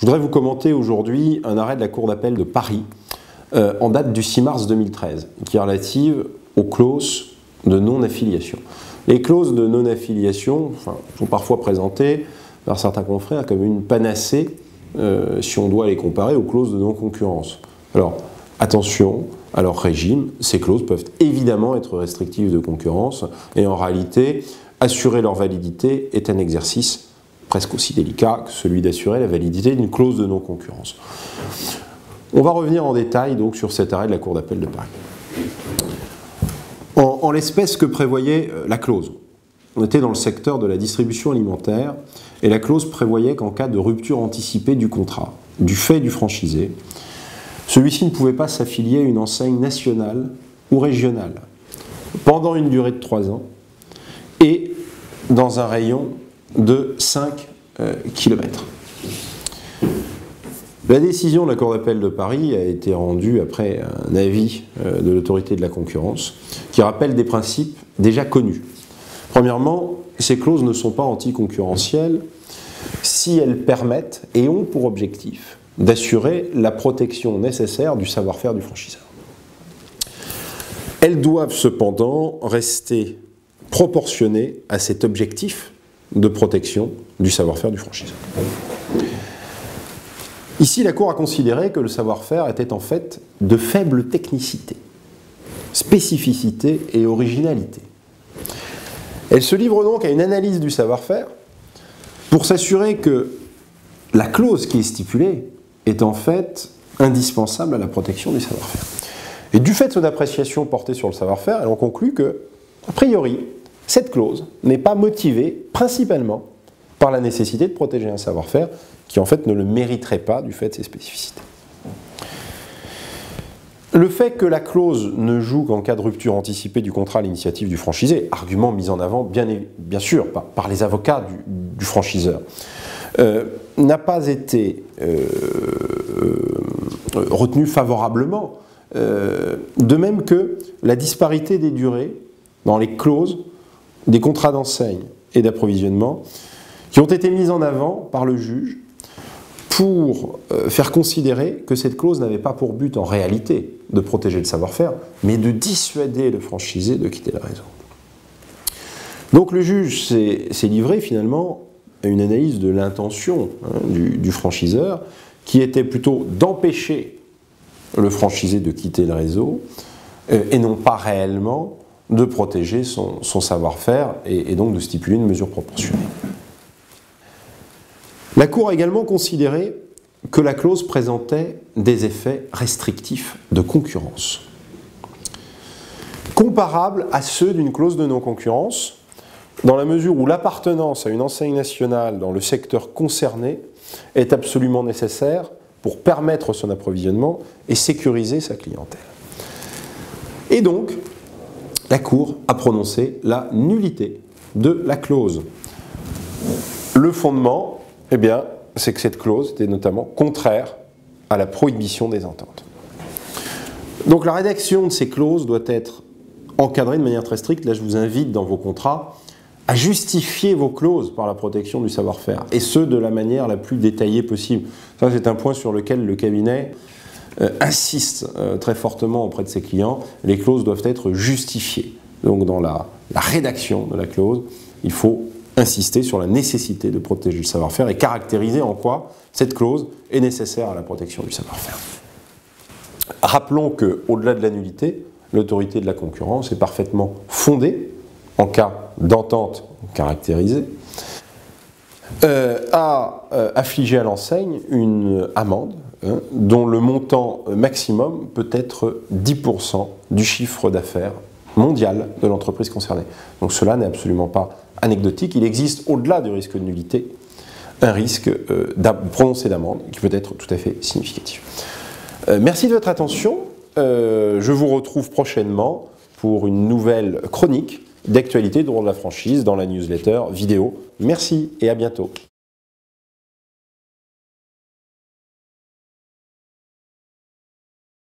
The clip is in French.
Je voudrais vous commenter aujourd'hui un arrêt de la Cour d'appel de Paris en date du 6 mars 2013 qui est relative aux clauses de non-affiliation. Les clauses de non-affiliation sont parfois présentées par certains confrères comme une panacée si on doit les comparer aux clauses de non-concurrence. Alors attention à leur régime, ces clauses peuvent évidemment être restrictives de concurrence et en réalité assurer leur validité est un exercice presque aussi délicat que celui d'assurer la validité d'une clause de non-concurrence. On va revenir en détail donc sur cet arrêt de la Cour d'appel de Paris. En l'espèce, que prévoyait la clause? On était dans le secteur de la distribution alimentaire et la clause prévoyait qu'en cas de rupture anticipée du contrat, du fait du franchisé, celui-ci ne pouvait pas s'affilier à une enseigne nationale ou régionale pendant une durée de 3 ans et dans un rayon de 5 km. La décision de la Cour d'appel de Paris a été rendue après un avis de l'autorité de la concurrence qui rappelle des principes déjà connus. Premièrement, ces clauses ne sont pas anticoncurrentielles si elles permettent et ont pour objectif d'assurer la protection nécessaire du savoir-faire du franchiseur. Elles doivent cependant rester proportionnées à cet objectif de protection du savoir-faire du franchiseur. Ici, la Cour a considéré que le savoir-faire était en fait de faible technicité, spécificité et originalité. Elle se livre donc à une analyse du savoir-faire pour s'assurer que la clause qui est stipulée est en fait indispensable à la protection du savoir-faire. Et du fait de son appréciation portée sur le savoir-faire, elle en conclut que, a priori, cette clause n'est pas motivée principalement par la nécessité de protéger un savoir-faire qui en fait ne le mériterait pas du fait de ses spécificités. Le fait que la clause ne joue qu'en cas de rupture anticipée du contrat à l'initiative du franchisé, argument mis en avant bien sûr par les avocats du franchiseur, n'a pas été retenu favorablement, de même que la disparité des durées dans les clauses des contrats d'enseigne et d'approvisionnement qui ont été mises en avant par le juge pour faire considérer que cette clause n'avait pas pour but en réalité de protéger le savoir-faire, mais de dissuader le franchisé de quitter le réseau. Donc le juge s'est livré finalement à une analyse de l'intention du franchiseur qui était plutôt d'empêcher le franchisé de quitter le réseau et non pas réellement de protéger son savoir-faire et donc de stipuler une mesure proportionnée. La Cour a également considéré que la clause présentait des effets restrictifs de concurrence, comparables à ceux d'une clause de non-concurrence, dans la mesure où l'appartenance à une enseigne nationale dans le secteur concerné est absolument nécessaire pour permettre son approvisionnement et sécuriser sa clientèle. Et donc, la Cour a prononcé la nullité de la clause. Le fondement, c'est que cette clause était notamment contraire à la prohibition des ententes. Donc la rédaction de ces clauses doit être encadrée de manière très stricte. Là, je vous invite dans vos contrats à justifier vos clauses par la protection du savoir-faire, et ce, de la manière la plus détaillée possible. Ça, c'est un point sur lequel le cabinet insiste très fortement auprès de ses clients. Les clauses doivent être justifiées. Donc dans la rédaction de la clause, il faut insister sur la nécessité de protéger le savoir-faire et caractériser en quoi cette clause est nécessaire à la protection du savoir-faire. Rappelons qu'au-delà de la nullité, l'autorité de la concurrence est parfaitement fondée, en cas d'entente caractérisée, à affliger à l'enseigne une amende dont le montant maximum peut être 10% du chiffre d'affaires mondial de l'entreprise concernée. Donc cela n'est absolument pas anecdotique. Il existe, au-delà du risque de nullité, un risque prononcé d'amende qui peut être tout à fait significatif. Merci de votre attention. Je vous retrouve prochainement pour une nouvelle chronique d'actualité du droit de la franchise dans la newsletter vidéo. Merci et à bientôt.